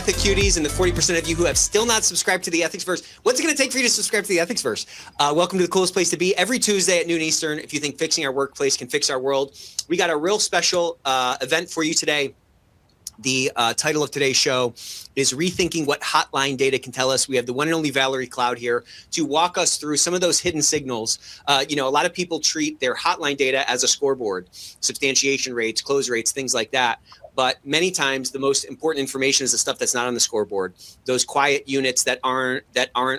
Ethicuties and the 40% of you who have still not subscribed to the Ethicsverse. What's it going to take for you to subscribe to the Ethicsverse? Welcome to the coolest place to be. Every Tuesday at noon Eastern, if you think fixing our workplace can fix our world, we got a real special event for you today. The title of today's show is Rethinking What Hotline Data Can Tell Us. We have the one and only Valerie Cloud here to walk us through some of those hidden signals. A lot of people treat their hotline data as a scoreboard, substantiation rates, close rates, things like that. But many times the most important information is the stuff that's not on the scoreboard, those quiet units that aren't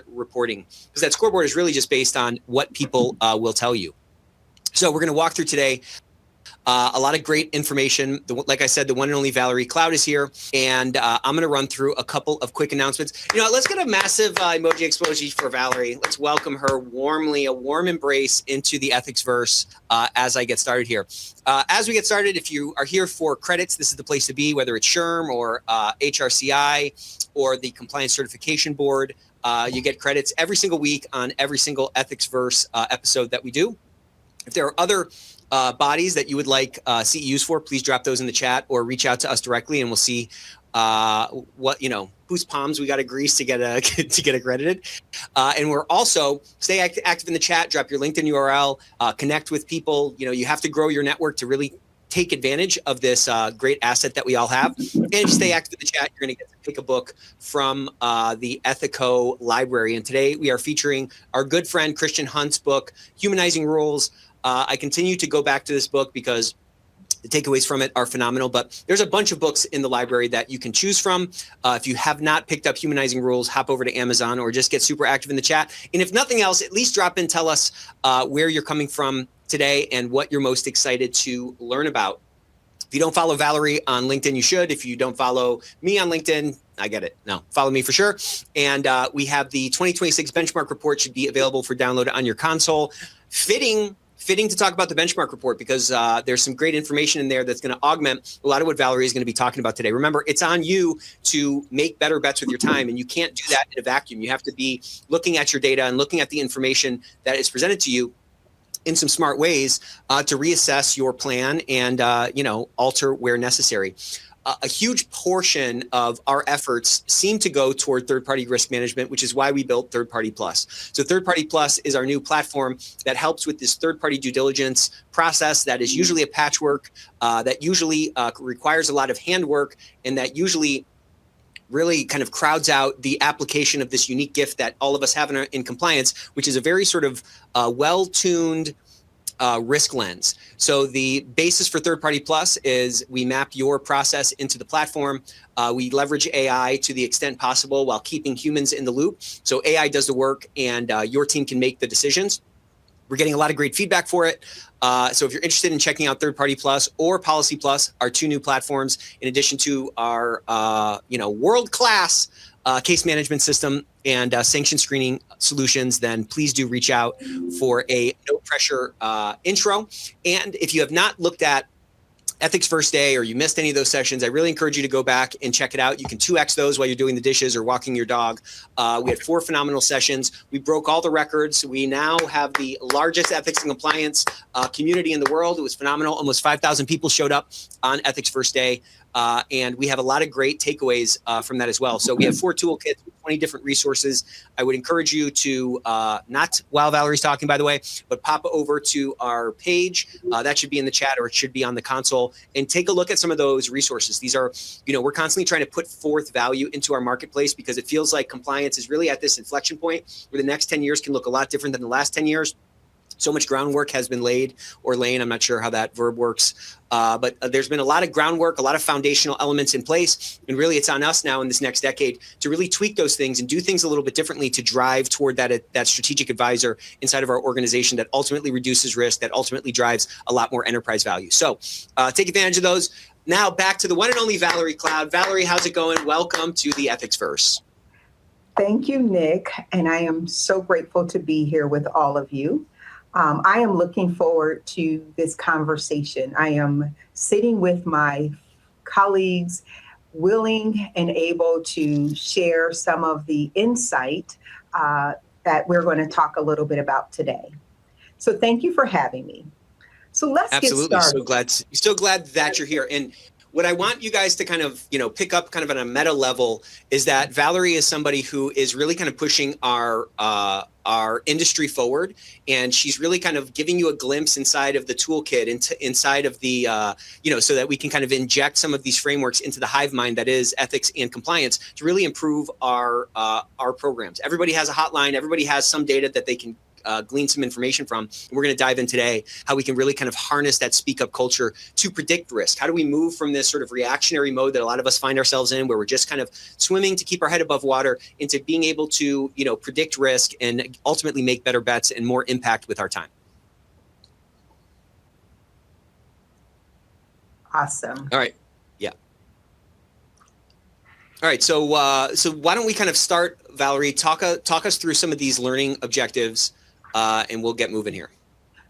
reporting, because that scoreboard is really just based on what people will tell you. So we're going to walk through today a lot of great information. Like I said, the one and only Valerie Cloud is here, and I'm going to run through a couple of quick announcements. Let's get a massive emoji explosion for Valerie. Let's welcome her warmly, a warm embrace into the Ethicsverse as I get started here. As we get started, if you are here for credits, this is the place to be, whether it's SHRM or HRCI or the Compliance Certification Board. You get credits every single week on every single Ethicsverse episode that we do. If there are other bodies that you would like CEUs for, please drop those in the chat or reach out to us directly, and we'll see whose palms we got to grease to get accredited. And we're also stay active in the chat. Drop your LinkedIn URL. Connect with people. You have to grow your network to really take advantage of this great asset that we all have. And if you stay active in the chat, you're going to get to pick a book from the Ethico library. And today we are featuring our good friend Christian Hunt's book, Humanizing Rules. I continue to go back to this book because the takeaways from it are phenomenal, but there's a bunch of books in the library that you can choose from. If you have not picked up Humanizing Rules, hop over to Amazon or just get super active in the chat. And if nothing else, at least drop in, tell us where you're coming from today and what you're most excited to learn about. If you don't follow Valerie on LinkedIn, you should. If you don't follow me on LinkedIn, I get it. No, follow me for sure. And we have the 2026 benchmark report should be available for download on your console. Fitting to talk about the benchmark report because there's some great information in there that's going to augment a lot of what Valerie is going to be talking about today. Remember, it's on you to make better bets with your time, and you can't do that in a vacuum. You have to be looking at your data and looking at the information that is presented to you in some smart ways to reassess your plan and alter where necessary. A huge portion of our efforts seem to go toward third-party risk management, which is why we built Third Party Plus. So Third Party Plus is our new platform that helps with this third-party due diligence process that is usually a patchwork, that usually requires a lot of handwork, and that usually really kind of crowds out the application of this unique gift that all of us have in compliance, which is a very sort of well-tuned risk lens. So the basis for Third Party Plus is we map your process into the platform. We leverage AI to the extent possible while keeping humans in the loop. So AI does the work and your team can make the decisions. We're getting a lot of great feedback for it. So if you're interested in checking out Third Party Plus or Policy Plus, our two new platforms, in addition to our world-class case management system and sanction screening solutions, then please do reach out for a no pressure intro. And if you have not looked at Ethicsverse Day or you missed any of those sessions, I really encourage you to go back and check it out. You can 2x those while you're doing the dishes or walking your dog. We had 4 phenomenal sessions. We broke all the records. We now have the largest ethics and compliance community in the world. It was phenomenal. Almost 5,000 people showed up on Ethicsverse Day. And we have a lot of great takeaways from that as well. So we have 4 toolkits, 20 different resources. I would encourage you to, not while Valerie's talking, by the way, but pop over to our page. That should be in the chat or it should be on the console, and take a look at some of those resources. These are, we're constantly trying to put forth value into our marketplace because it feels like compliance is really at this inflection point where the next 10 years can look a lot different than the last 10 years. So much groundwork has been laid or laying. I'm not sure how that verb works. But there's been a lot of groundwork, a lot of foundational elements in place. And really, it's on us now in this next decade to really tweak those things and do things a little bit differently to drive toward that strategic advisor inside of our organization that ultimately reduces risk, that ultimately drives a lot more enterprise value. So take advantage of those. Now back to the one and only Valerie Cloud. Valerie, how's it going? Welcome to the Ethicsverse. Thank you, Nick. And I am so grateful to be here with all of you. I am looking forward to this conversation. I am sitting with my colleagues, willing and able to share some of the insight that we're going to talk a little bit about today. So thank you for having me. So let's get started. So glad that you're here. And what I want you guys to kind of, pick up kind of on a meta level is that Valerie is somebody who is really kind of pushing our industry forward, and she's really kind of giving you a glimpse inside of the toolkit, inside of the, so that we can kind of inject some of these frameworks into the hive mind that is ethics and compliance to really improve our programs. Everybody has a hotline. Everybody has some data that they can glean some information from. And we're going to dive in today how we can really kind of harness that speak up culture to predict risk. How do we move from this sort of reactionary mode that a lot of us find ourselves in, where we're just kind of swimming to keep our head above water, into being able to, predict risk and ultimately make better bets and more impact with our time. Awesome. All right. Yeah. All right. So why don't we kind of start, Valerie, talk us through some of these learning objectives, and we'll get moving here.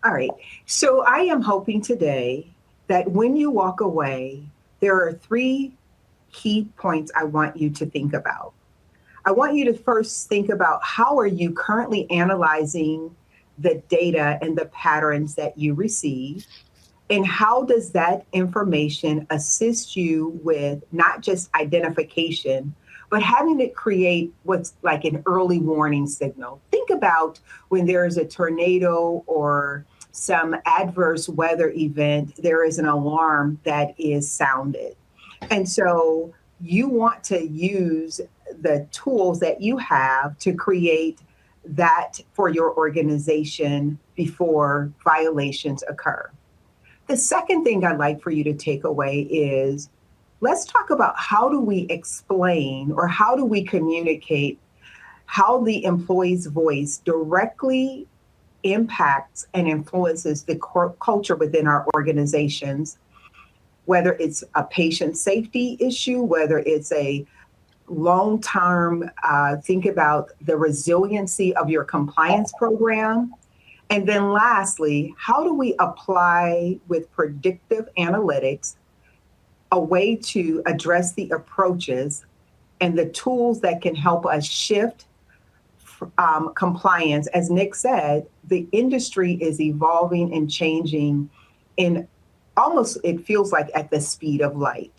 All right. So I am hoping today that when you walk away, there are 3 key points I want you to think about. I want you to first think about, how are you currently analyzing the data and the patterns that you receive? And how does that information assist you with not just identification, but having it create what's like an early warning signal? Think about when there is a tornado or some adverse weather event, there is an alarm that is sounded. And so you want to use the tools that you have to create that for your organization before violations occur. The second thing I'd like for you to take away is, let's talk about, how do we explain, or how do we communicate how the employee's voice directly impacts and influences the culture within our organizations, whether it's a patient safety issue, whether it's a long-term, think about the resiliency of your compliance program. And then lastly, how do we apply with predictive analytics a way to address the approaches and the tools that can help us shift compliance? As Nick said, the industry is evolving and changing in almost, it feels like, at the speed of light.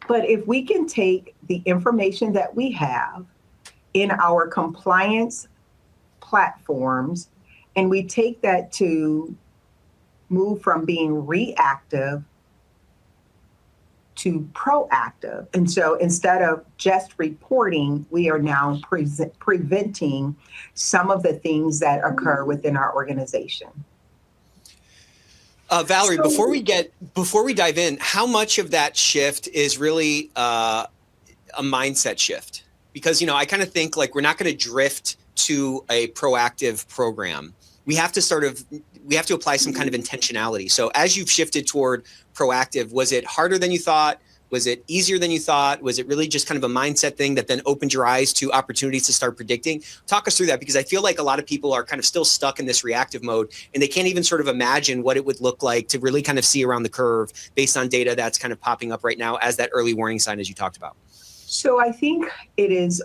But if we can take the information that we have in our compliance platforms, and we take that to move from being reactive to proactive. And so instead of just reporting, we are now preventing some of the things that occur within our organization. Valerie, before we dive in, how much of that shift is really a mindset shift? Because, I kind of think like we're not going to drift to a proactive program. We have to apply some kind of intentionality. So as you've shifted toward proactive, was it harder than you thought? Was it easier than you thought? Was it really just kind of a mindset thing that then opened your eyes to opportunities to start predicting? Talk us through that, because I feel like a lot of people are kind of still stuck in this reactive mode, and they can't even sort of imagine what it would look like to really kind of see around the curve based on data that's kind of popping up right now as that early warning sign, as you talked about. So I think it is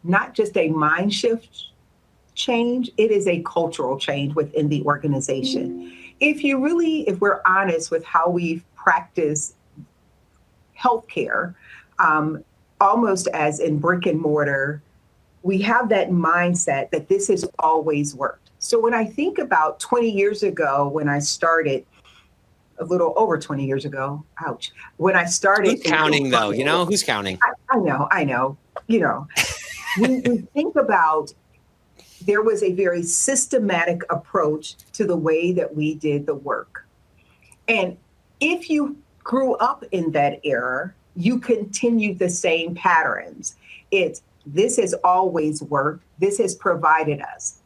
not just a mind shift change, it is a cultural change within the organization. If we're honest with how we've practiced healthcare, almost as in brick and mortar, we have that mindset that this has always worked. So when I think about 20 years ago, when I started, a little over 20 years ago, ouch, when I started. Who's counting though? Who's counting? I know. When we think about, there was a very systematic approach to the way that we did the work. And if you grew up in that era, you continued the same patterns. This has always worked. This has provided us.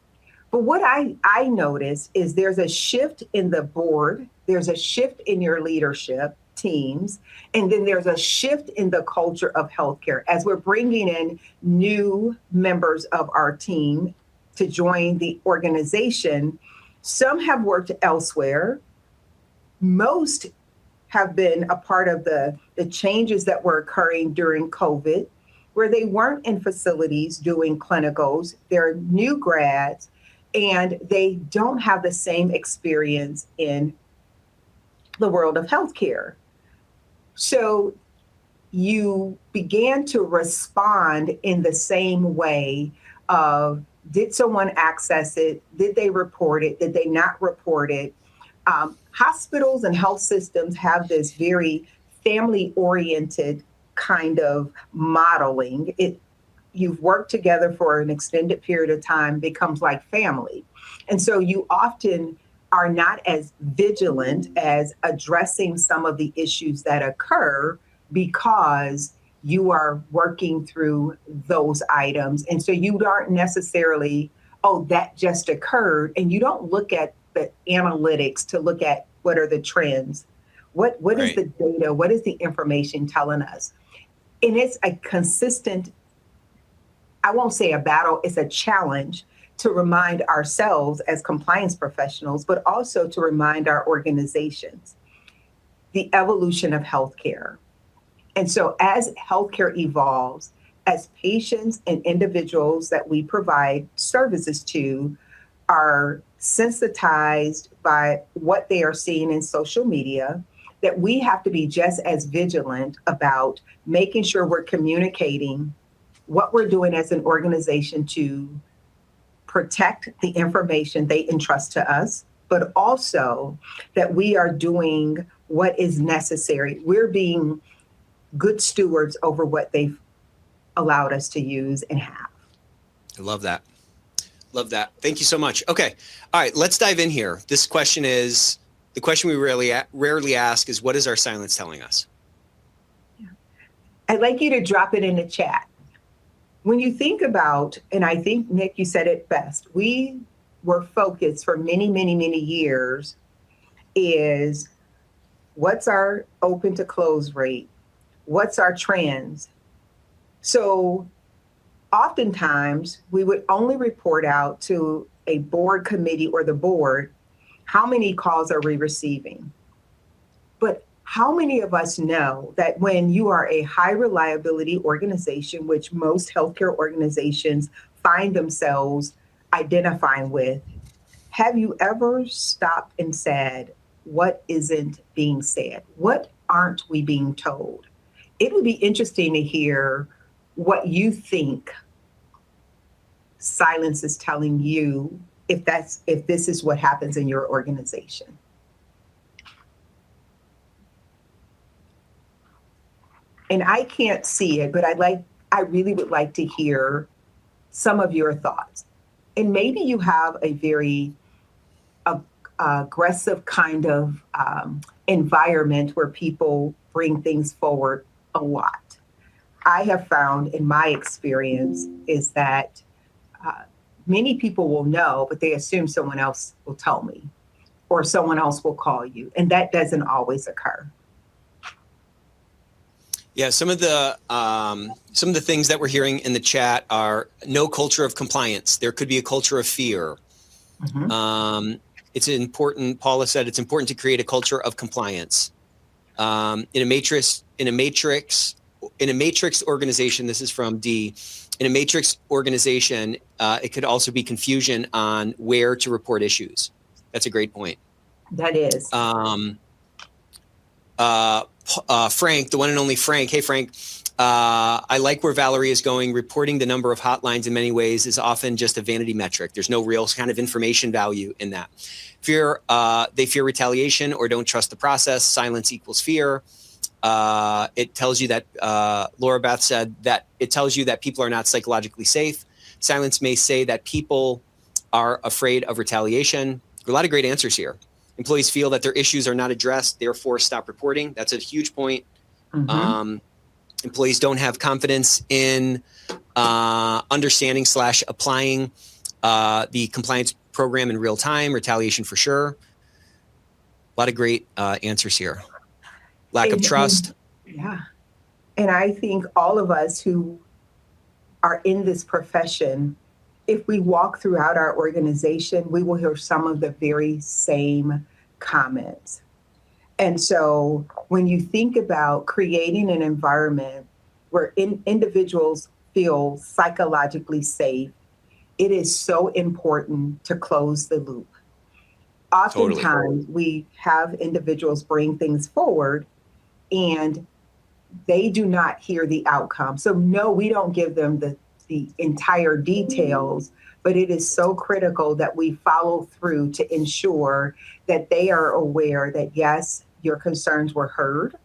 But what I notice is there's a shift in the board. There's a shift in your leadership teams. And then there's a shift in the culture of healthcare as we're bringing in new members of our team to join the organization. Some have worked elsewhere. Most have been a part of the changes that were occurring during COVID, where they weren't in facilities doing clinicals. They're new grads, and they don't have the same experience in the world of healthcare. So you began to respond in the same way of, did someone access it? Did they report it? Did they not report it? Hospitals and health systems have this very family-oriented kind of modeling. You've worked together for an extended period of time, becomes like family. And so you often are not as vigilant as addressing some of the issues that occur because you are working through those items. And so you aren't necessarily, oh, that just occurred. And you don't look at the analytics to look at what are the trends. What is the data? What is the information telling us? And it's a consistent, I won't say a battle, it's a challenge to remind ourselves as compliance professionals, but also to remind our organizations the evolution of healthcare. And so as healthcare evolves, as patients and individuals that we provide services to are sensitized by what they are seeing in social media, that we have to be just as vigilant about making sure we're communicating what we're doing as an organization to protect the information they entrust to us, but also that we are doing what is necessary. We're being good stewards over what they've allowed us to use and have. I love that. Love that. Thank you so much. Okay. All right. Let's dive in here. This question is, the question we rarely ask is, what is our silence telling us? I'd like you to drop it in the chat. When you think about, and I think, Nick, you said it best, we were focused for many, many, many years is what's our open to close rate? What's our trends? So oftentimes we would only report out to a board committee or the board, how many calls are we receiving? But how many of us know that when you are a high reliability organization, which most healthcare organizations find themselves identifying with, have you ever stopped and said, what isn't being said? What aren't we being told? It would be interesting to hear what you think silence is telling you if this is what happens in your organization. And I can't see it, but I really would like to hear some of your thoughts. And maybe you have a very aggressive kind of environment where people bring things forward a lot. I have found in my experience is that many people will know, but they assume someone else will tell me or someone else will call you. And that doesn't always occur. Yeah, some of the things that we're hearing in the chat are no culture of compliance. There could be a culture of fear. Mm-hmm. It's important. Paula said it's important to create a culture of compliance. In a matrix organization. This is from D. In a matrix organization, it could also be confusion on where to report issues. That's a great point. That is. Frank, the one and only Frank. Hey, Frank. I like where Valerie is going. Reporting the number of hotlines in many ways is often just a vanity metric. There's no real kind of information value in that. They fear retaliation or don't trust the process. Silence equals fear. It tells you that, Laura Beth said that it tells you that people are not psychologically safe. Silence may say that people are afraid of retaliation. A lot of great answers here. Employees feel that their issues are not addressed, therefore stop reporting. That's a huge point. Mm-hmm. Employees don't have confidence in understanding / applying the compliance program in real time. Retaliation for sure. A lot of great answers here. Lack of trust. Yeah. And I think all of us who are in this profession, if we walk throughout our organization, we will hear some of the very same comments. And so when you think about creating an environment where individuals feel psychologically safe, it is so important to close the loop. Oftentimes we have individuals bring things forward and they do not hear the outcome. So no, we don't give them the entire details, but it is so critical that we follow through to ensure that they are aware that, yes, your concerns were heard.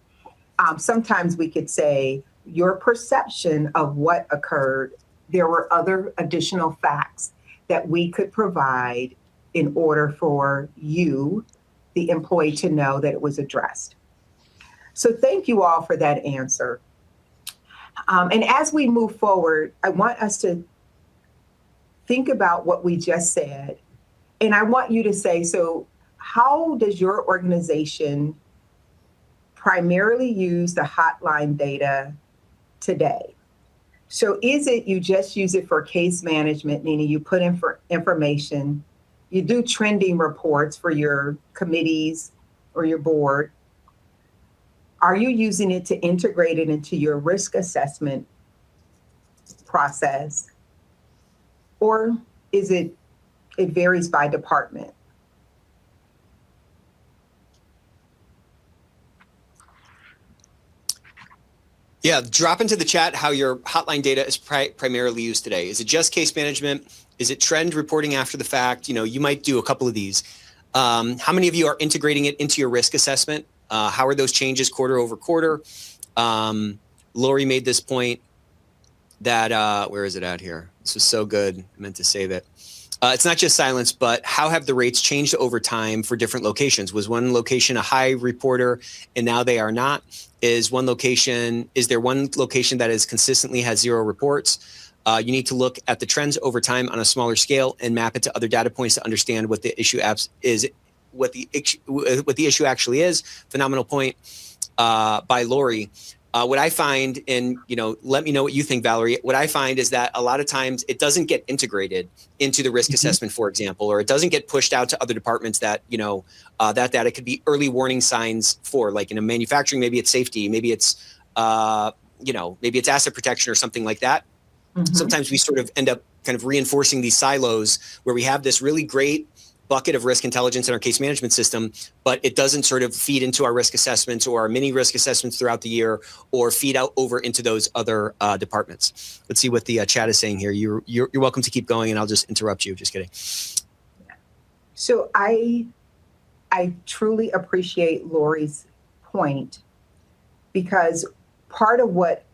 Sometimes we could say your perception of what occurred, there were other additional facts that we could provide in order for you, the employee, to know that it was addressed. So thank you all for that answer. And as we move forward, I want us to think about what we just said. And I want you to say, so how does your organization primarily use the hotline data today? So is it you just use it for case management, meaning you put in for information, you do trending reports for your committees or your board? Are you using it to integrate it into your risk assessment process? Or is it varies by department? Yeah, drop into the chat how your hotline data is primarily used today. Is it just case management? Is it trend reporting after the fact? You know, you might do a couple of these. How many of you are integrating it into your risk assessment? How are those changes quarter over quarter? Lori made this point that, where is it at here? This was so good. I meant to save it. It's not just silence, but how have the rates changed over time for different locations? Was one location a high reporter and now they are not? Is there one location that is consistently has 0 reports? You need to look at the trends over time on a smaller scale and map it to other data points to understand what the issue is, what the issue actually is. Phenomenal point by Lori. What I find, and let me know what you think, Valerie. What I find is that a lot of times it doesn't get integrated into the risk assessment, for example, or it doesn't get pushed out to other departments that that data could be early warning signs for, like in a manufacturing, maybe it's safety, maybe it's maybe it's asset protection or something like that. Sometimes we sort of end up kind of reinforcing these silos where we have this really great bucket of risk intelligence in our case management system, but it doesn't sort of feed into our risk assessments or our mini risk assessments throughout the year, or feed out over into those other departments. Let's see what the chat is saying here. You're welcome to keep going, and I'll just interrupt you. Just kidding. So I truly appreciate Lori's point, because part of what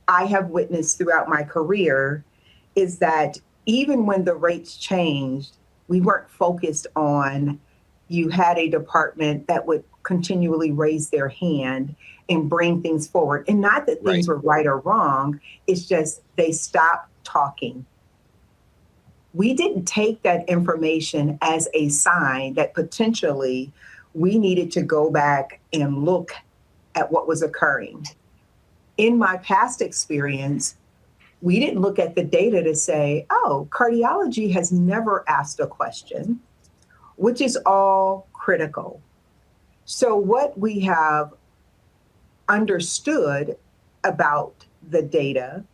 I have witnessed throughout my career is that even when the rates changed, we weren't focused on, you had a department that would continually raise their hand and bring things forward. And not that things were right or wrong, it's just they stopped talking. We didn't take that information as a sign that potentially we needed to go back and look at what was occurring. In my past experience, we didn't look at the data to say, oh, cardiology has never asked a question, which is all critical. So what we have understood about the data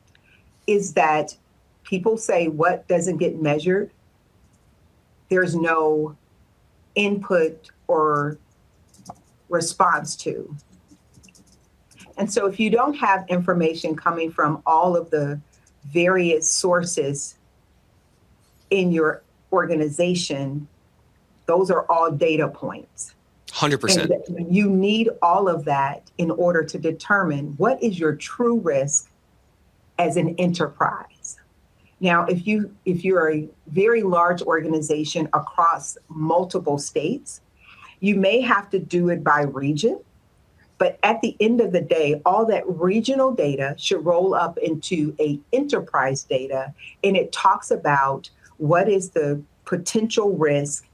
is that people say what doesn't get measured, there's no input or response to. And so if you don't have information coming from all of the various sources in your organization, those are all data points. 100%. And you need all of that in order to determine what is your true risk as an enterprise. Now, if you're a very large organization across multiple states, you may have to do it by region. But at the end of the day, all that regional data should roll up into a enterprise data, and it talks about what is the potential risk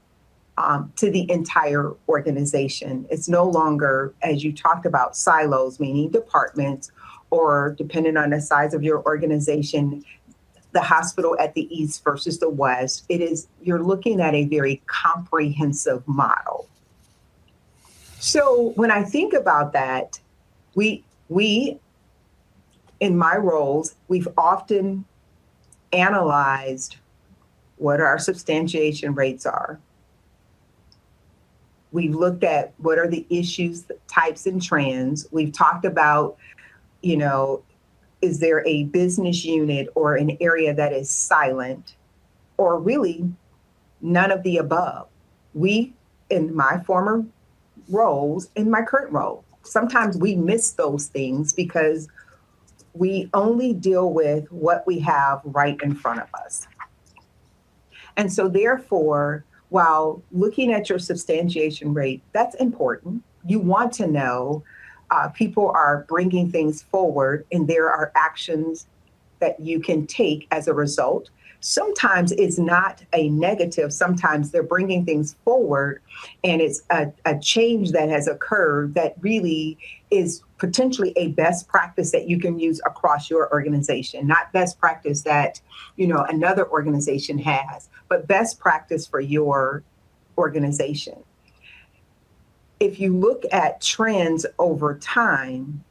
to the entire organization. It's no longer, as you talked about, silos, meaning departments, or depending on the size of your organization, the hospital at the East versus the West. You're looking at a very comprehensive model. So when I think about that, we in my roles, we've often analyzed what our substantiation rates are. We've looked at what are the issues, types, and trends. We've talked about, is there a business unit or an area that is silent, or really none of the above? We, in my former roles, in my current role, sometimes we miss those things because we only deal with what we have right in front of us. And so therefore, while looking at your substantiation rate, that's important. You want to know people are bringing things forward and there are actions that you can take as a result. Sometimes it's not a negative. Sometimes they're bringing things forward and it's a change that has occurred that really is potentially a best practice that you can use across your organization, not best practice that, another organization has, but best practice for your organization. If you look at trends over time,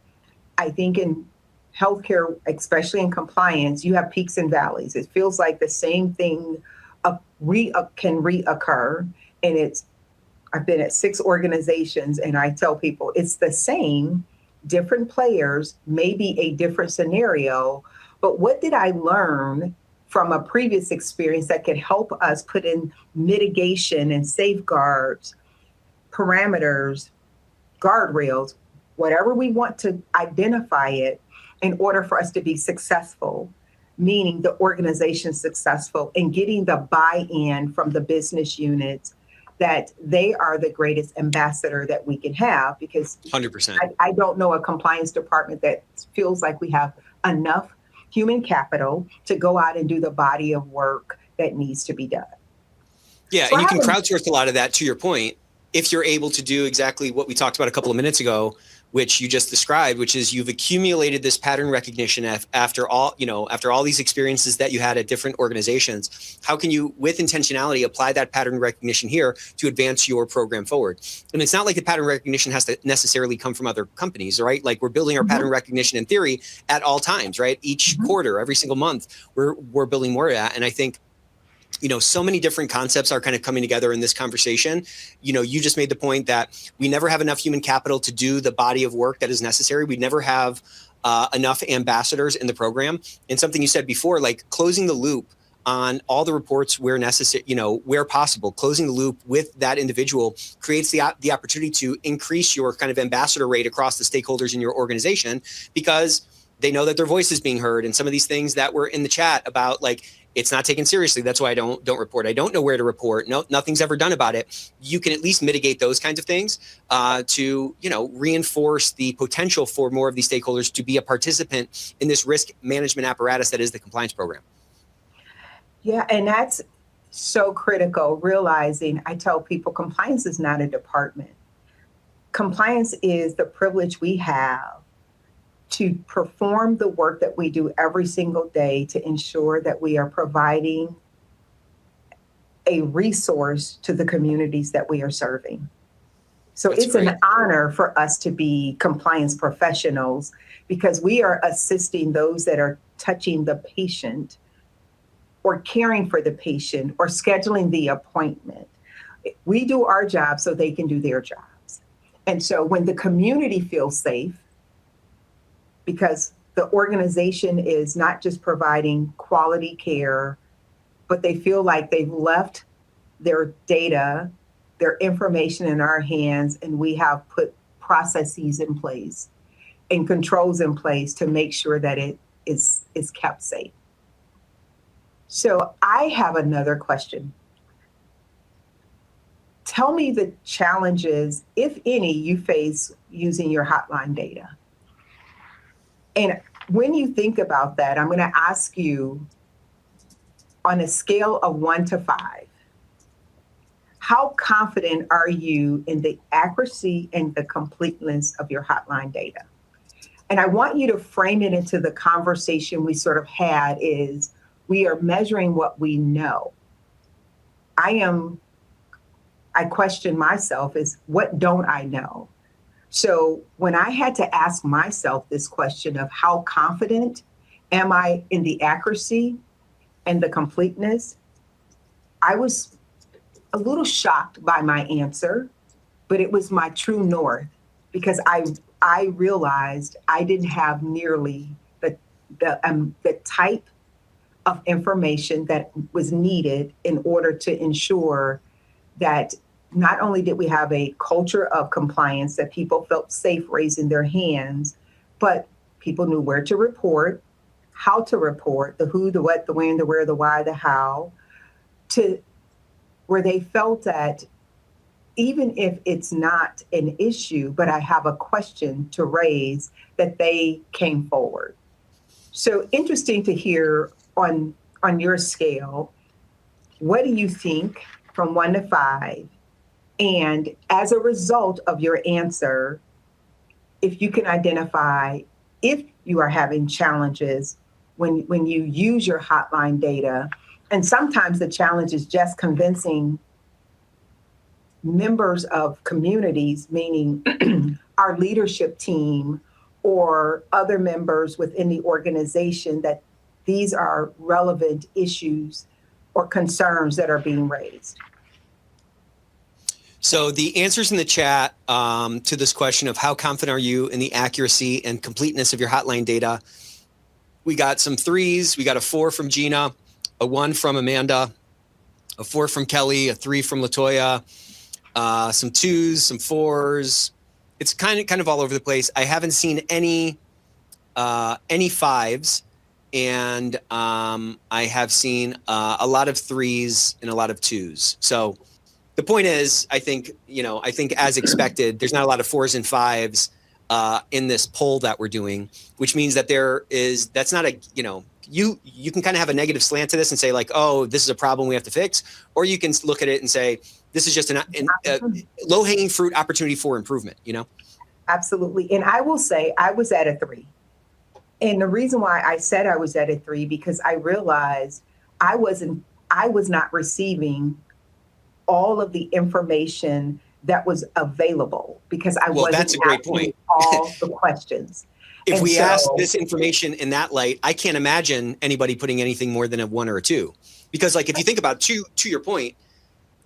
I think in healthcare, especially in compliance, you have peaks and valleys. It feels like the same thing can reoccur. And I've been at 6 organizations and I tell people it's the same, different players, maybe a different scenario, but what did I learn from a previous experience that could help us put in mitigation and safeguards, parameters, guardrails, whatever we want to identify it, in order for us to be successful, meaning the organization successful, and getting the buy-in from the business units that they are the greatest ambassador that we can have, because 100%. I don't know a compliance department that feels like we have enough human capital to go out and do the body of work that needs to be done. Yeah, and you can crowdsource a lot of that, to your point, if you're able to do exactly what we talked about a couple of minutes ago, which you just described, which is you've accumulated this pattern recognition after all these experiences that you had at different organizations. How can you, with intentionality, apply that pattern recognition here to advance your program forward? And it's not like the pattern recognition has to necessarily come from other companies, right? Like we're building our pattern recognition in theory at all times, right? Each quarter, every single month, we're building more of that. And I think so many different concepts are kind of coming together in this conversation. You just made the point that we never have enough human capital to do the body of work that is necessary. We never have enough ambassadors in the program. And something you said before, like closing the loop on all the reports where necessary, where possible, closing the loop with that individual creates the opportunity to increase your kind of ambassador rate across the stakeholders in your organization, because they know that their voice is being heard. And some of these things that were in the chat about, like, it's not taken seriously, that's why I don't report. I don't know where to report. No, nothing's ever done about it. You can at least mitigate those kinds of things to reinforce the potential for more of these stakeholders to be a participant in this risk management apparatus that is the compliance program. Yeah, and that's so critical, realizing, I tell people, compliance is not a department. Compliance is the privilege we have to perform the work that we do every single day to ensure that we are providing a resource to the communities that we are serving. So That's great. An honor for us to be compliance professionals, because we are assisting those that are touching the patient or caring for the patient or scheduling the appointment. We do our job so they can do their jobs. And so when the community feels safe, because the organization is not just providing quality care, but they feel like they've left their data, their information in our hands, and we have put processes in place and controls in place to make sure that it is kept safe. So I have another question. Tell me the challenges, if any, you face using your hotline data. And when you think about that, I'm going to ask you, on a scale of 1 to 5, how confident are you in the accuracy and the completeness of your hotline data? And I want you to frame it into the conversation we sort of had, is we are measuring what we know. I question myself, is what don't I know? So when I had to ask myself this question of how confident am I in the accuracy and the completeness, I was a little shocked by my answer, but it was my true north because I realized I didn't have nearly the type of information that was needed in order to ensure that not only did we have a culture of compliance, that people felt safe raising their hands, but people knew where to report, how to report, the who, the what, the when, the where, the why, the how, to where they felt that even if it's not an issue, but I have a question to raise, that they came forward. So interesting to hear on your scale, what do you think from 1 to 5? And as a result of your answer, if you can identify if you are having challenges when you use your hotline data, and sometimes the challenge is just convincing members of communities, meaning our leadership team or other members within the organization, that these are relevant issues or concerns that are being raised. So the answers in the chat to this question of how confident are you in the accuracy and completeness of your hotline data, we got some 3s, we got a 4 from Gina, a 1 from Amanda, a 4 from Kelly, a 3 from Latoya, some 2s, some 4s. It's kind of all over the place. I haven't seen any 5s, and I have seen a lot of 3s and a lot of 2s. So the point is, I think as expected, there's not a lot of 4s and 5s in this poll that we're doing, which means that that's not a, you can kind of have a negative slant to this and say like, oh, this is a problem we have to fix. Or you can look at it and say, this is just a low-hanging fruit opportunity for improvement, Absolutely. And I will say I was at a 3. And the reason why I said I was at a 3, because I realized I was not receiving all of the information that was available because I wasn't that's a great asking point. all the questions. If we ask this information in that light, I can't imagine anybody putting anything more than a 1 or a 2. Because like if you think about to your point,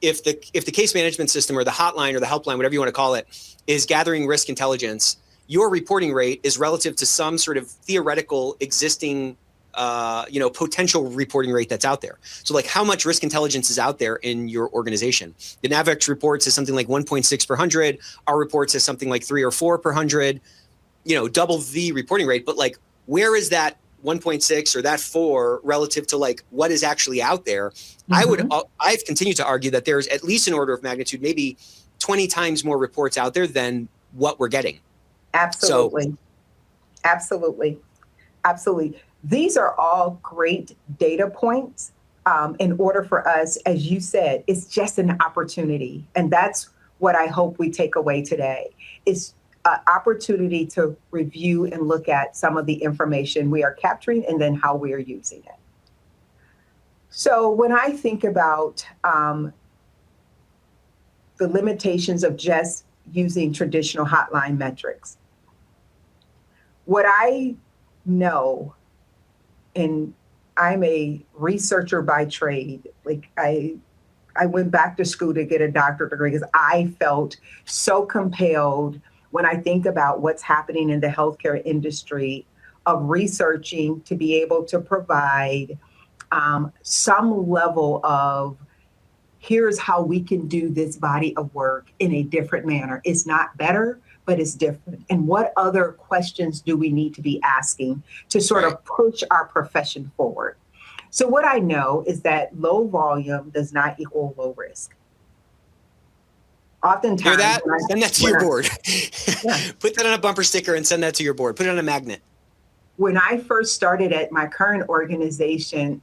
if the case management system or the hotline or the helpline, whatever you want to call it, is gathering risk intelligence, your reporting rate is relative to some sort of theoretical existing potential reporting rate that's out there. So like how much risk intelligence is out there in your organization? The NAVEX report says something like 1.6 per 100. Our report says something like 3 or 4 per 100, double the reporting rate. But like, where is that 1.6 or that 4 relative to like what is actually out there? Mm-hmm. I've continued to argue that there's at least an order of magnitude, maybe 20 times more reports out there than what we're getting. Absolutely. Absolutely. These are all great data points in order for us, as you said, it's just an opportunity. And that's what I hope we take away today. It's an opportunity to review and look at some of the information we are capturing and then how we are using it. So when I think about the limitations of just using traditional hotline metrics, what I know, and I'm a researcher by trade, like I went back to school to get a doctorate degree because I felt so compelled when I think about what's happening in the healthcare industry of researching to be able to provide some level of here's how we can do this body of work in a different manner. It's not better, but it's different. And what other questions do we need to be asking to sort of push our profession forward? So what I know is that low volume does not equal low risk. Oftentimes, hear that? Send that to your board. Yeah. Put that on a bumper sticker and send that to your board. Put it on a magnet. When I first started at my current organization,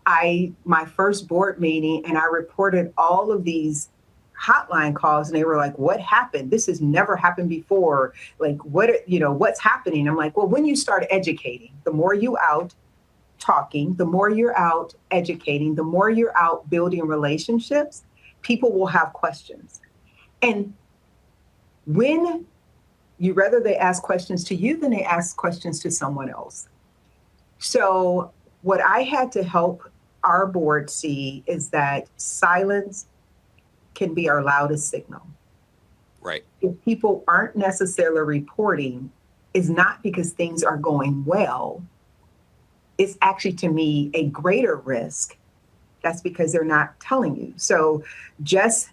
my first board meeting, and I reported all of these hotline calls, and they were like, "What happened? This has never happened before. Like, what's happening?" I'm like, "Well, when you start educating, the more you out talking, the more you're out educating, the more you're out building relationships, people will have questions. And when rather they ask questions to you than they ask questions to someone else." So what I had to help our board see is that silence can be our loudest signal. Right. If people aren't necessarily reporting, is not because things are going well. It's actually, to me, a greater risk. That's because they're not telling you. So just,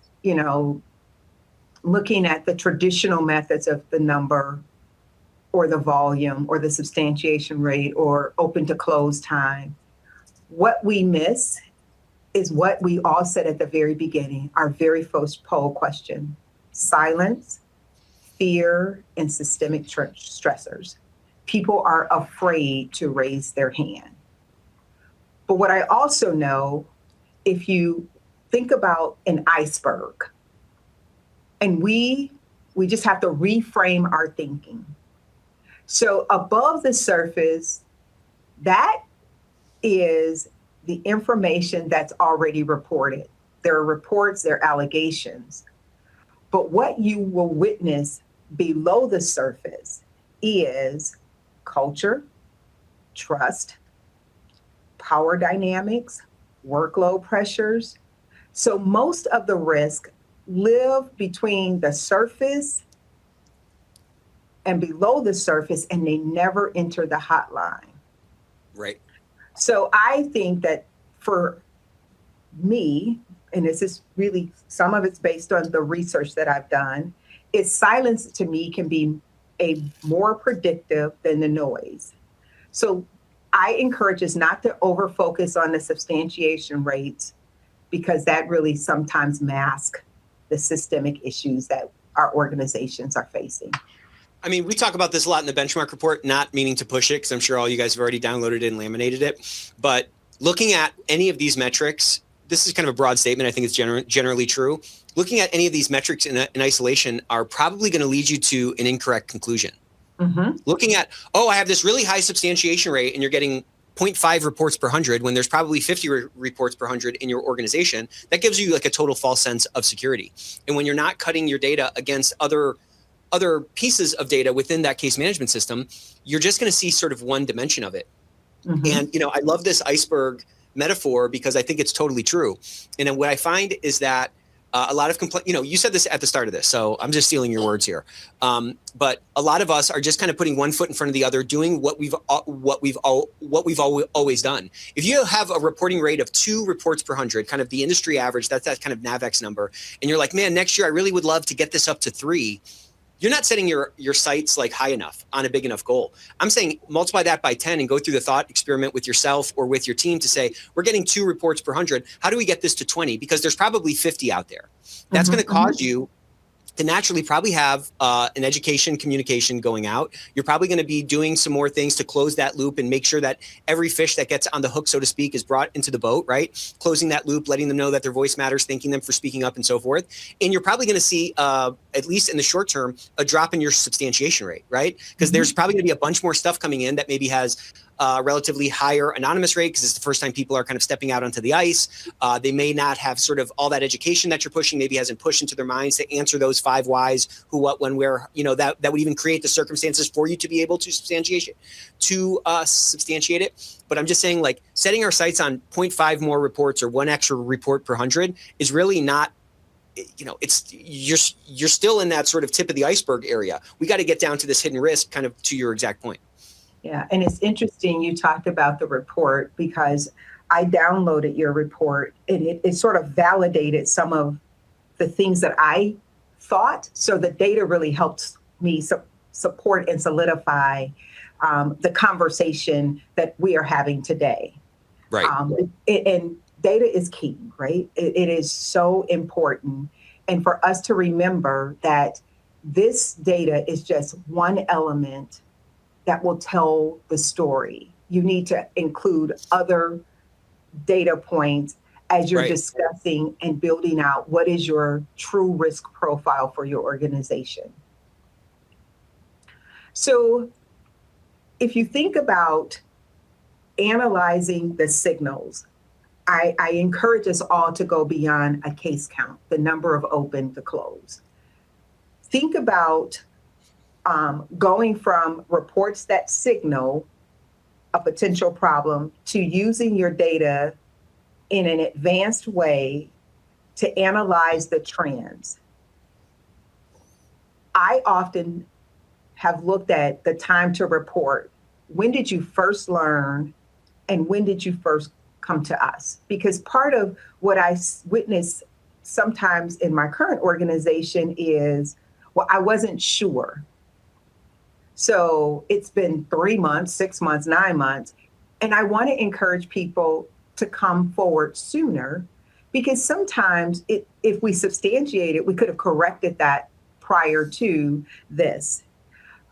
looking at the traditional methods of the number or the volume or the substantiation rate or open to close time, what we miss is what we all said at the very beginning, our very first poll question: silence, fear, and systemic stressors. People are afraid to raise their hand. But what I also know, if you think about an iceberg, and we just have to reframe our thinking. So above the surface, that is the information that's already reported. There are reports, there are allegations. But what you will witness below the surface is culture, trust, power dynamics, workload pressures. So most of the risk live between the surface and below the surface, and they never enter the hotline. Right. So I think that for me, and this is really, some of it's based on the research that I've done, is silence to me can be a more predictive than the noise. So I encourage us not to over focus on the substantiation rates, because that really sometimes masks the systemic issues that our organizations are facing. I mean, we talk about this a lot in the benchmark report, not meaning to push it, because I'm sure all you guys have already downloaded it and laminated it. But looking at any of these metrics, this is kind of a broad statement. I think it's generally true. Looking at any of these metrics in isolation are probably going to lead you to an incorrect conclusion. Mm-hmm. Looking at, I have this really high substantiation rate and you're getting 0.5 reports per 100 when there's probably 50 reports per 100 in your organization, that gives you like a total false sense of security. And when you're not cutting your data against other pieces of data within that case management system, you're just going to see sort of one dimension of it. Mm-hmm. And, I love this iceberg metaphor because I think it's totally true. And then what I find is that a lot of you said this at the start of this, so I'm just stealing your words here. But a lot of us are just kind of putting one foot in front of the other, doing what we've always done. If you have a reporting rate of 2 reports per 100, kind of the industry average, that's that kind of NAVEX number, and you're like, man, next year I really would love to get this up to 3. You're not setting your sights like high enough on a big enough goal. I'm saying multiply that by 10 and go through the thought experiment with yourself or with your team to say, we're getting 2 reports per 100. How do we get this to 20? Because there's probably 50 out there. That's going to cause you to naturally probably have an education communication going out. You're probably going to be doing some more things to close that loop and make sure that every fish that gets on the hook, so to speak, is brought into the boat, right? Closing that loop, letting them know that their voice matters, thanking them for speaking up and so forth. And you're probably going to see, at least in the short term, a drop in your substantiation rate, right? Because there's probably going to be a bunch more stuff coming in that maybe has relatively higher anonymous rate because it's the first time people are kind of stepping out onto the ice. They may not have sort of all that education that you're pushing, maybe hasn't pushed into their minds to answer those 5 whys, who, what, when, where, that would even create the circumstances for you to be able to substantiate it. But I'm just saying, like, setting our sights on 0.5 more reports or 1 extra report per 100 is really not, it's you're still in that sort of tip of the iceberg area. We got to get down to this hidden risk, kind of to your exact point. Yeah, and it's interesting you talked about the report, because I downloaded your report and it sort of validated some of the things that I thought. So the data really helped me support and solidify the conversation that we are having today. Right. And data is key, right? It is so important. And for us to remember that this data is just one element that will tell the story. You need to include other data points as you're discussing and building out what is your true risk profile for your organization. So if you think about analyzing the signals, I encourage us all to go beyond a case count, the number of open to close. Think about going from reports that signal a potential problem to using your data in an advanced way to analyze the trends. I often have looked at the time to report. When did you first learn and when did you first come to us? Because part of what I witness sometimes in my current organization is, well, I wasn't sure. So it's been 3 months, 6 months, 9 months. And I want to encourage people to come forward sooner, because sometimes if we substantiate it, we could have corrected that prior to this.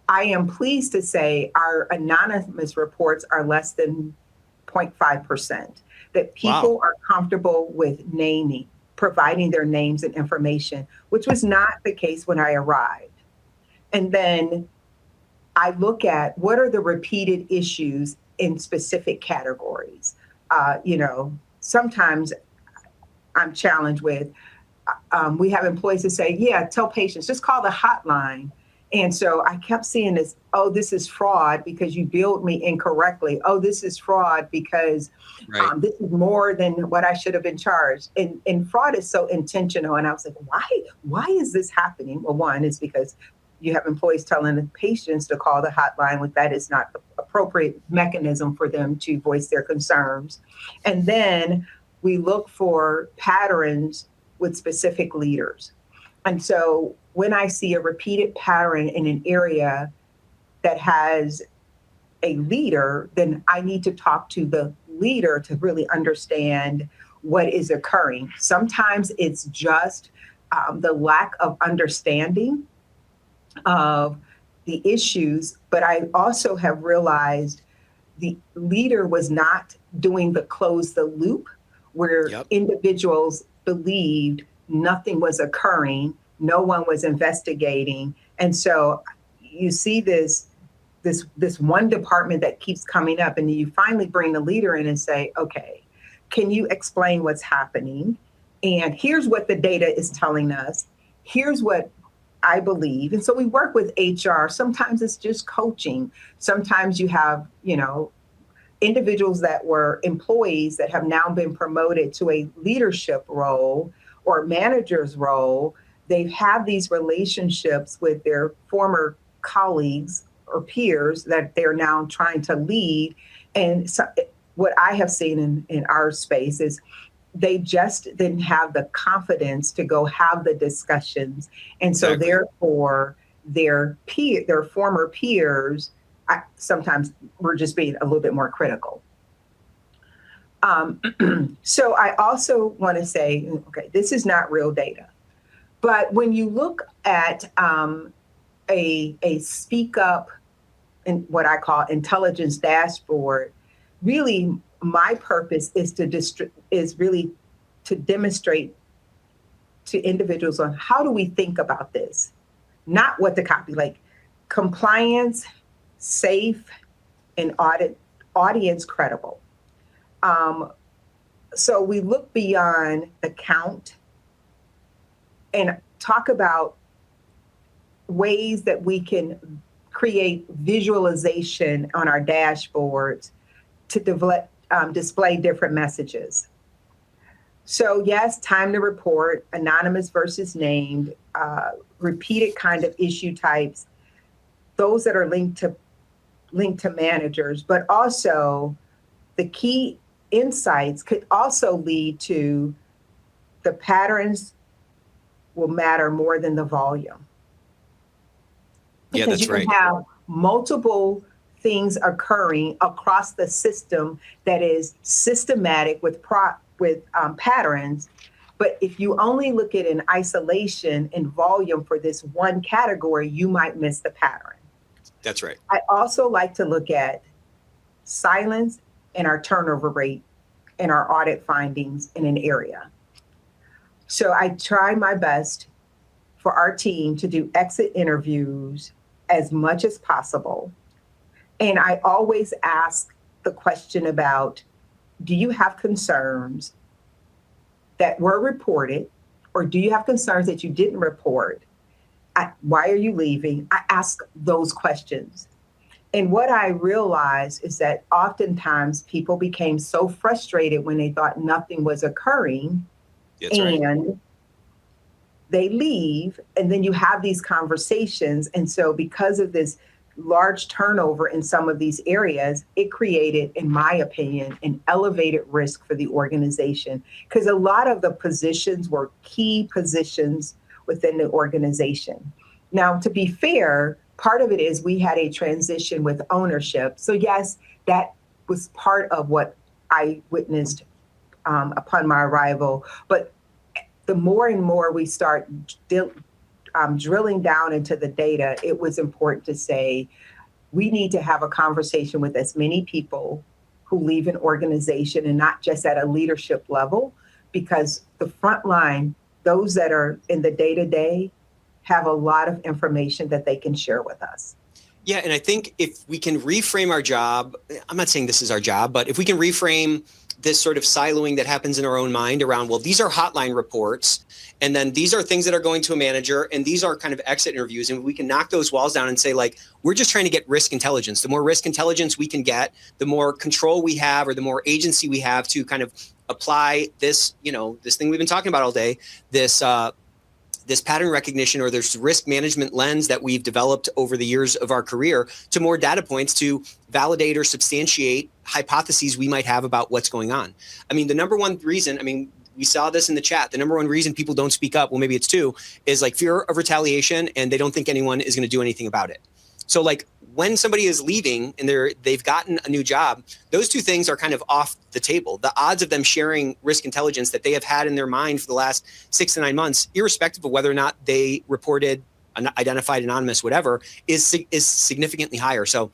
I am pleased to say our anonymous reports are less than 0.5%, that people are comfortable with naming, providing their names and information, which was not the case when I arrived. And then I look at what are the repeated issues in specific categories. Sometimes I'm challenged with, we have employees that say, yeah, tell patients, just call the hotline. And so I kept seeing this, oh, this is fraud because you billed me incorrectly. Oh, this is fraud because this is more than what I should have been charged. And fraud is so intentional. And I was like, why is this happening? Well, one is because you have employees telling the patients to call the hotline when that is not the appropriate mechanism for them to voice their concerns. And then we look for patterns with specific leaders. And so when I see a repeated pattern in an area that has a leader, then I need to talk to the leader to really understand what is occurring. Sometimes it's just the lack of understanding of the issues, but I also have realized the leader was not doing the close the loop where individuals believed nothing was occurring, no one was investigating. And so you see this one department that keeps coming up, and you finally bring the leader in and say, okay, can you explain what's happening? And here's what the data is telling us. Here's what I believe. And so we work with HR. Sometimes it's just coaching. Sometimes you have, individuals that were employees that have now been promoted to a leadership role or manager's role. They've had these relationships with their former colleagues or peers that they're now trying to lead. And so what I have seen in our space is they just didn't have the confidence to go have the discussions. And so therefore their former peers, sometimes we're just being a little bit more critical. So I also want to say, okay, this is not real data. But when you look at a speak up and what I call intelligence dashboard, really my purpose is really to demonstrate to individuals on how do we think about this, not what the copy, like compliance, safe, and audience credible. So we look beyond the count and talk about ways that we can create visualization on our dashboards to display different messages. So yes, time to report, anonymous versus named, repeated kind of issue types, those that are linked to managers, but also the key insights could also lead to the patterns will matter more than the volume. Because you can have multiple things occurring across the system that is systematic with patterns. But if you only look at in isolation and volume for this one category, you might miss the pattern. That's right. I also like to look at silence and our turnover rate and our audit findings in an area. So I try my best for our team to do exit interviews as much as possible. And I always ask the question about, do you have concerns that were reported, or do you have concerns that you didn't report? Why are you leaving? I ask those questions. And what I realized is that oftentimes people became so frustrated when they thought nothing was occurring. That's right. they leave, and then you have these conversations. And so because of this large turnover in some of these areas, it created, in my opinion, an elevated risk for the organization, because a lot of the positions were key positions within the organization. Now, to be fair, part of it is we had a transition with ownership. So yes, that was part of what I witnessed upon my arrival. But the more and more we start drilling down into the data, it was important to say, we need to have a conversation with as many people who leave an organization, and not just at a leadership level, because the front line, those that are in the day-to-day, have a lot of information that they can share with us. Yeah, and I think if we can reframe our job, I'm not saying this is our job, but if we can reframe this sort of siloing that happens in our own mind around, well, these are hotline reports, and then these are things that are going to a manager, and these are kind of exit interviews, and we can knock those walls down and say, like, we're just trying to get risk intelligence. The more risk intelligence we can get, the more control we have, or the more agency we have to kind of apply this, this thing we've been talking about all day, this pattern recognition or this risk management lens that we've developed over the years of our career to more data points to validate or substantiate hypotheses we might have about what's going on. I mean, the number one reason, we saw this in the chat, the number one reason people don't speak up, well, maybe it's two, is like fear of retaliation, and they don't think anyone is going to do anything about it. So like when somebody is leaving and they've gotten a new job, those two things are kind of off the table. The odds of them sharing risk intelligence that they have had in their mind for the last 6 to 9 months, irrespective of whether or not they reported, identified, anonymous, whatever, is significantly higher. So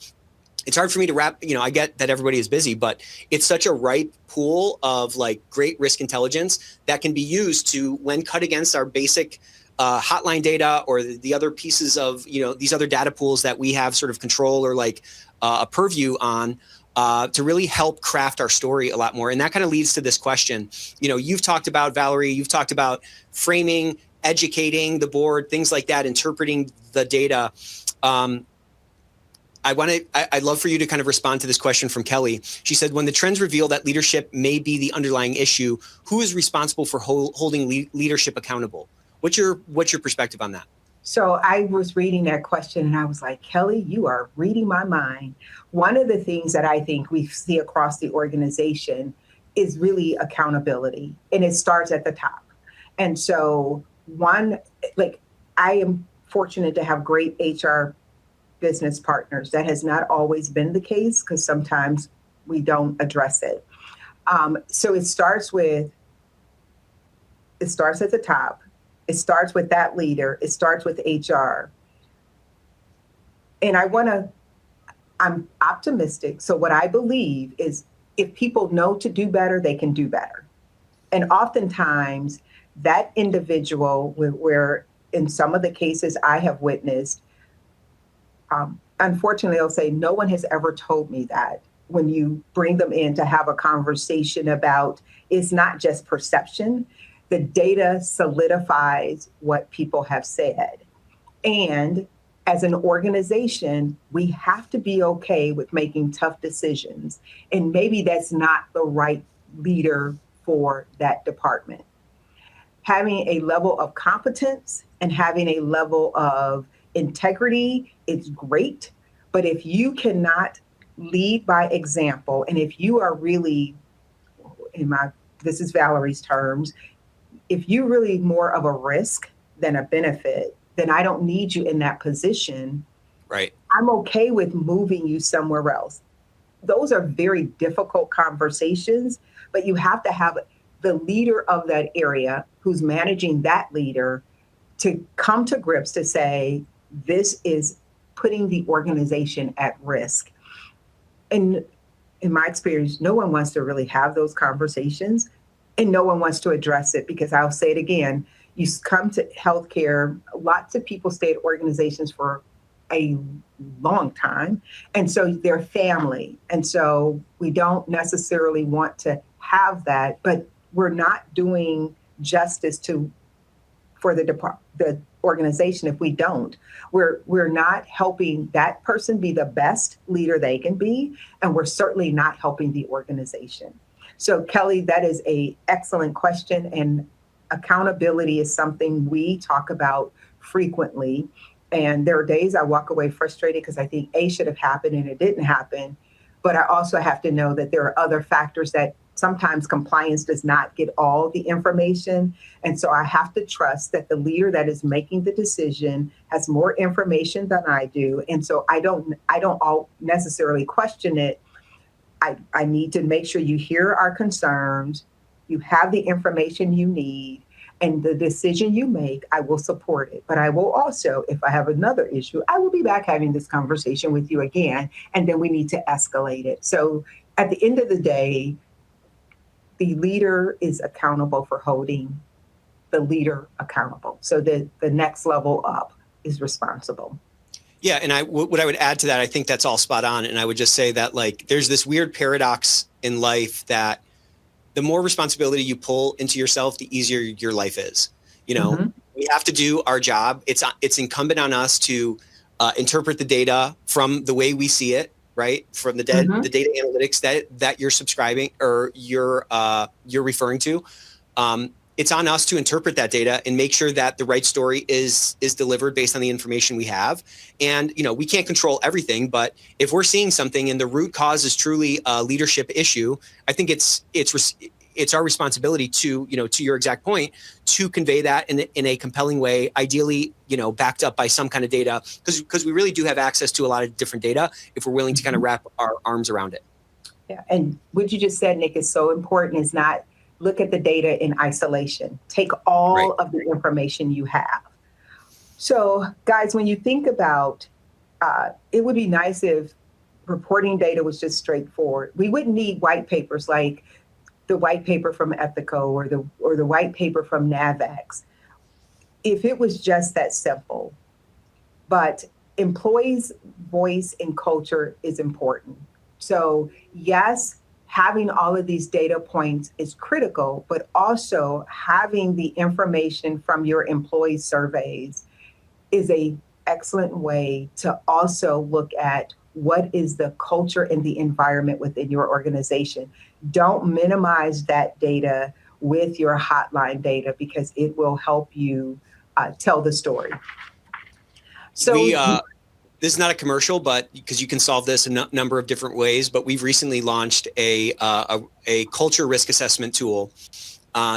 it's hard for me to wrap, I get that everybody is busy, but it's such a ripe pool of like great risk intelligence that can be used to, when cut against our basic hotline data or the other pieces of, these other data pools that we have sort of control or like a purview on, to really help craft our story a lot more. And that kind of leads to this question. You've talked about, Valerie, you've talked about framing, educating the board, things like that, interpreting the data. I'd love for you to kind of respond to this question from Kelly. She said, when the trends reveal that leadership may be the underlying issue, who is responsible for holding leadership accountable? What's your perspective on that? So I was reading that question and I was like, Kelly, you are reading my mind. One of the things that I think we see across the organization is really accountability, and it starts at the top. And so I am fortunate to have great HR business partners. That has not always been the case because sometimes we don't address it. So it starts at the top. It starts with that leader. It starts with HR. And I'm optimistic. So what I believe is if people know to do better, they can do better. And oftentimes that individual, where in some of the cases I have witnessed, unfortunately, they'll say, no one has ever told me that. When you bring them in to have a conversation about, it's not just perception. The data solidifies what people have said. And as an organization, we have to be okay with making tough decisions. And maybe that's not the right leader for that department. Having a level of competence and having a level of integrity is great. But if you cannot lead by example, and if you are really, this is Valerie's terms, if you're really more of a risk than a benefit, then I don't need you in that position. Right. I'm okay with moving you somewhere else. Those are very difficult conversations, but you have to have the leader of that area who's managing that leader to come to grips to say, this is putting the organization at risk. And in my experience, no one wants to really have those conversations. And no one wants to address it because I'll say it again, you come to healthcare, lots of people stay at organizations for a long time. And so they're family. And so we don't necessarily want to have that, but we're not doing justice for the organization if we don't. We're not helping that person be the best leader they can be, and we're certainly not helping the organization. So Kelly, that is an excellent question, and accountability is something we talk about frequently. And there are days I walk away frustrated because I think A should have happened and it didn't happen. But I also have to know that there are other factors that sometimes compliance does not get all the information. And so I have to trust that the leader that is making the decision has more information than I do. And so I don't all necessarily question it. I need to make sure you hear our concerns, you have the information you need, and the decision you make, I will support it. But I will also, if I have another issue, I will be back having this conversation with you again, and then we need to escalate it. So at the end of the day, the leader is accountable for holding the leader accountable. So the next level up is responsible. Yeah, and what I would add to that, I think that's all spot on. And I would just say that, like, there's this weird paradox in life that the more responsibility you pull into yourself, the easier your life is. You know, we have to do our job. It's incumbent on us to interpret the data from the way we see it, right? From the data analytics that you're subscribing or you're referring to. It's on us to interpret that data and make sure that the right story is delivered based on the information we have. And, you know, we can't control everything, but if we're seeing something and the root cause is truly a leadership issue, I think it's our responsibility to, you know, to your exact point, to convey that in a compelling way, ideally, you know, backed up by some kind of data, because we really do have access to a lot of different data if we're willing to kind of wrap our arms around it. Yeah. And what you just said, Nick, is so important, is not look at the data in isolation. Take all of the information you have. So, guys, when you think about, it would be nice if reporting data was just straightforward. We wouldn't need white papers like the white paper from Ethico or the white paper from NAVX if it was just that simple. But employees' voice and culture is important. So, yes, having all of these data points is critical, but also having the information from your employee surveys is an excellent way to also look at what is the culture and the environment within your organization. Don't minimize that data with your hotline data because it will help you tell the story. So this is not a commercial, but because you can solve this a number of different ways, but we've recently launched a culture risk assessment tool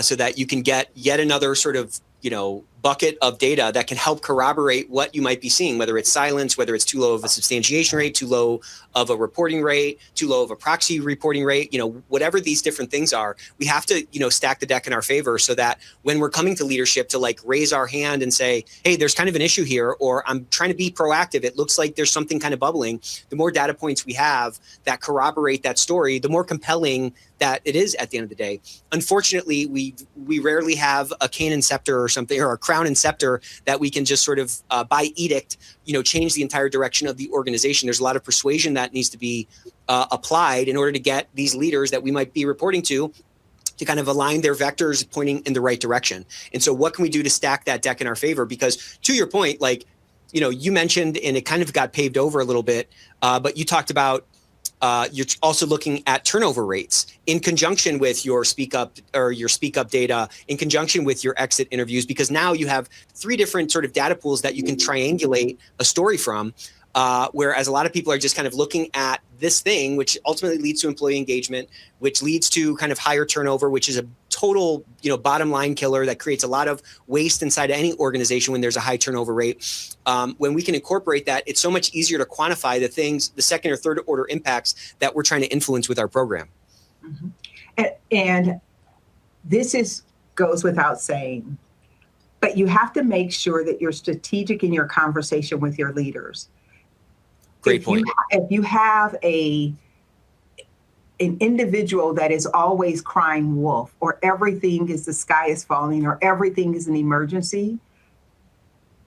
so that you can get yet another sort of, you know, bucket of data that can help corroborate what you might be seeing, whether it's silence, whether it's too low of a substantiation rate, too low of a reporting rate, too low of a proxy reporting rate, you know, whatever these different things are, we have to, you know, stack the deck in our favor so that when we're coming to leadership to like raise our hand and say, hey, there's kind of an issue here, or I'm trying to be proactive, it looks like there's something kind of bubbling, the more data points we have that corroborate that story, the more compelling that it is at the end of the day. Unfortunately, we rarely have a cane and scepter or something, or a crown and scepter that we can just sort of by edict, you know, change the entire direction of the organization. There's a lot of persuasion that needs to be applied in order to get these leaders that we might be reporting to kind of align their vectors pointing in the right direction. And so what can we do to stack that deck in our favor? Because to your point, like, you know, you mentioned, and it kind of got paved over a little bit, but you talked about you're also looking at turnover rates in conjunction with your speak up data, in conjunction with your exit interviews, because now you have three different sort of data pools that you can triangulate a story from. Whereas a lot of people are just kind of looking at this thing, which ultimately leads to employee engagement, which leads to kind of higher turnover, which is a total, you know, bottom line killer that creates a lot of waste inside of any organization when there's a high turnover rate. When we can incorporate that, it's so much easier to quantify the things, the second or third order impacts that we're trying to influence with our program. Mm-hmm. And this goes without saying, but you have to make sure that you're strategic in your conversation with your leaders. Great point. If you have an individual that is always crying wolf, or everything is the sky is falling, or everything is an emergency,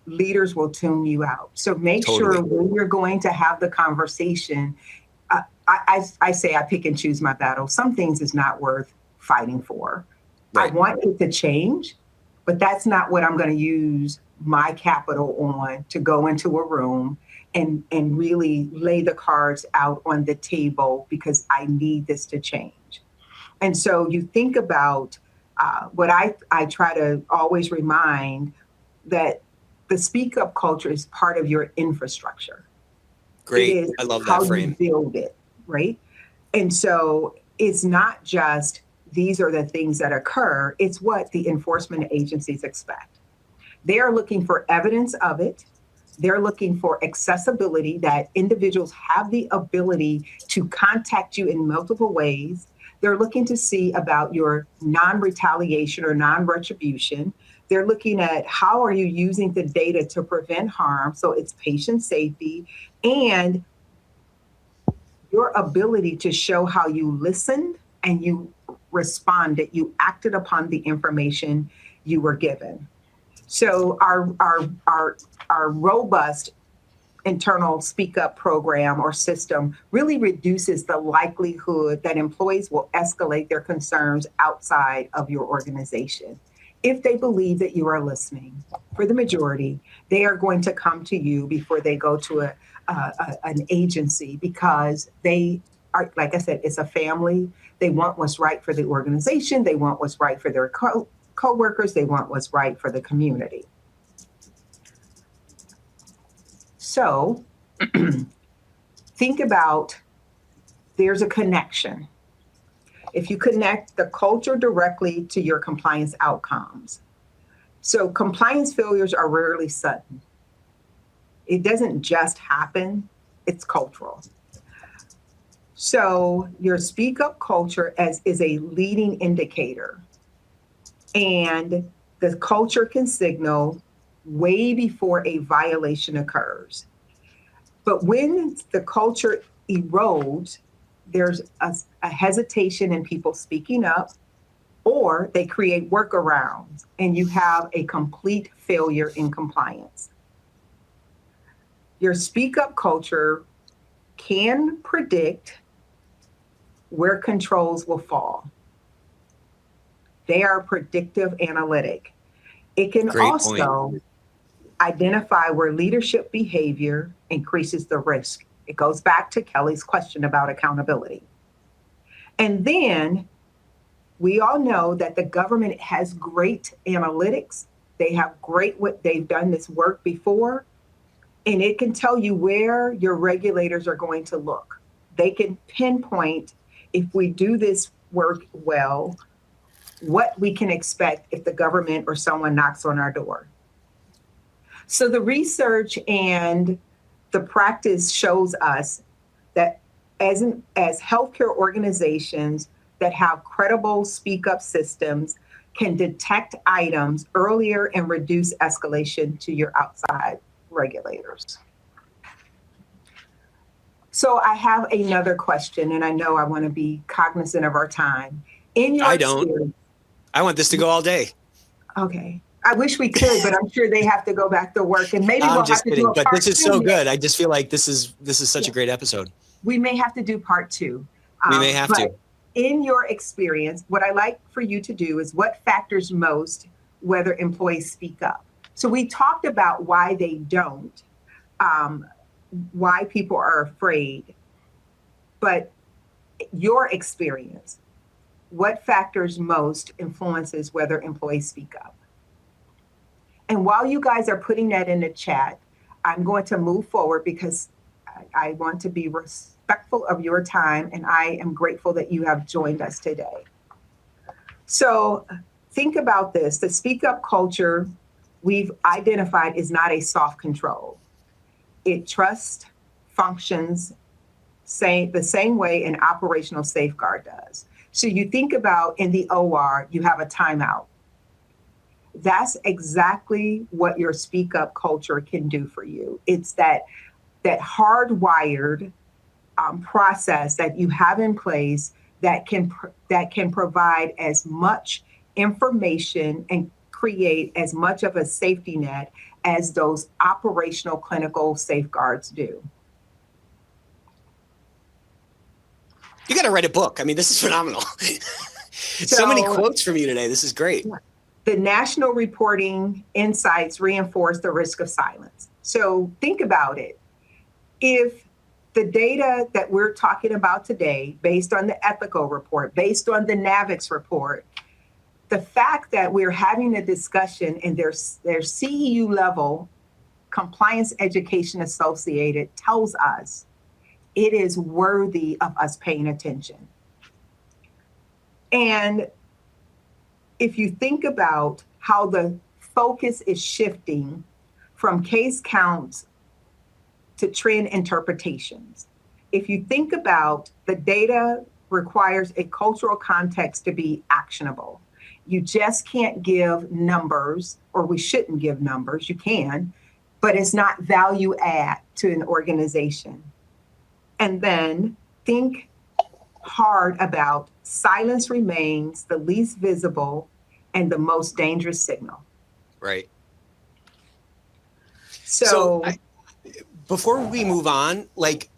leaders will tune you out. So make sure when you're going to have the conversation, I say I pick and choose my battles. Some things is not worth fighting for. Right. I want it to change, but that's not what I'm going to use my capital on to go into a room and really lay the cards out on the table because I need this to change. And so you think about What I try to always remind that the speak up culture is part of your infrastructure. Great. It is I love how that you frame. build it, right? And so it's not just these are the things that occur, it's what the enforcement agencies expect. They are looking for evidence of it. They're looking for accessibility, that individuals have the ability to contact you in multiple ways. They're looking to see about your non-retaliation or non-retribution. They're looking at how are you using the data to prevent harm, so it's patient safety, and your ability to show how you listened and you responded, you acted upon the information you were given. So our robust internal speak up program or system really reduces the likelihood that employees will escalate their concerns outside of your organization. If they believe that you are listening, for the majority, they are going to come to you before they go to an agency, because they are, like I said, it's a family. They want what's right for the organization. They want what's right for their co-workers. They want what's right for the community. So think about, there's a connection. If you connect the culture directly to your compliance outcomes. So compliance failures are rarely sudden. It doesn't just happen, it's cultural. So your speak up culture is a leading indicator. And the culture can signal way before a violation occurs. But when the culture erodes, there's a hesitation in people speaking up, or they create workarounds, and you have a complete failure in compliance. Your speak up culture can predict where controls will fall. They are predictive analytic. It can Great also point. identify where leadership behavior increases the risk. It goes back to Kelly's question about accountability. And then we all know that the government has great analytics. They have they've done this work before, and it can tell you where your regulators are going to look. They can pinpoint, if we do this work well, what we can expect if the government or someone knocks on our door. So the research and the practice shows us that as healthcare organizations that have credible speak up systems can detect items earlier and reduce escalation to your outside regulators. So I have another question, and I know I want to be cognizant of our time. In your experience, I want this to go all day. Okay. I wish we could, but I'm sure they have to go back to work, and maybe we'll have to do a but part this is two so next. good. I just feel like this is such a great episode. We may have to do part two. We may have to. In your experience, what I like for you to do is what factors most whether employees speak up. So we talked about why they don't, why people are afraid, but your experience, what factors most influences whether employees speak up? And while you guys are putting that in the chat, I'm going to move forward because I want to be respectful of your time, and I am grateful that you have joined us today. So think about this. The speak up culture we've identified is not a soft control. It trusts functions the same way an operational safeguard does. So you think about in the OR, you have a timeout. That's exactly what your speak up culture can do for you. It's that hardwired process that you have in place that can provide as much information and create as much of a safety net as those operational clinical safeguards do. You got to write a book. I mean, this is phenomenal. So many quotes from you today. This is great. The national reporting insights reinforce the risk of silence. So think about it. If the data that we're talking about today, based on the Ethico report, based on the NAVIX report, the fact that we're having a discussion and there's CEU level compliance education associated tells us it is worthy of us paying attention. And if you think about how the focus is shifting from case counts to trend interpretations, if you think about the data requires a cultural context to be actionable. You just can't give numbers, or we shouldn't give numbers. You can, but it's not value add to an organization. And then think hard about silence remains the least visible and the most dangerous signal. Right. So before we move on, like,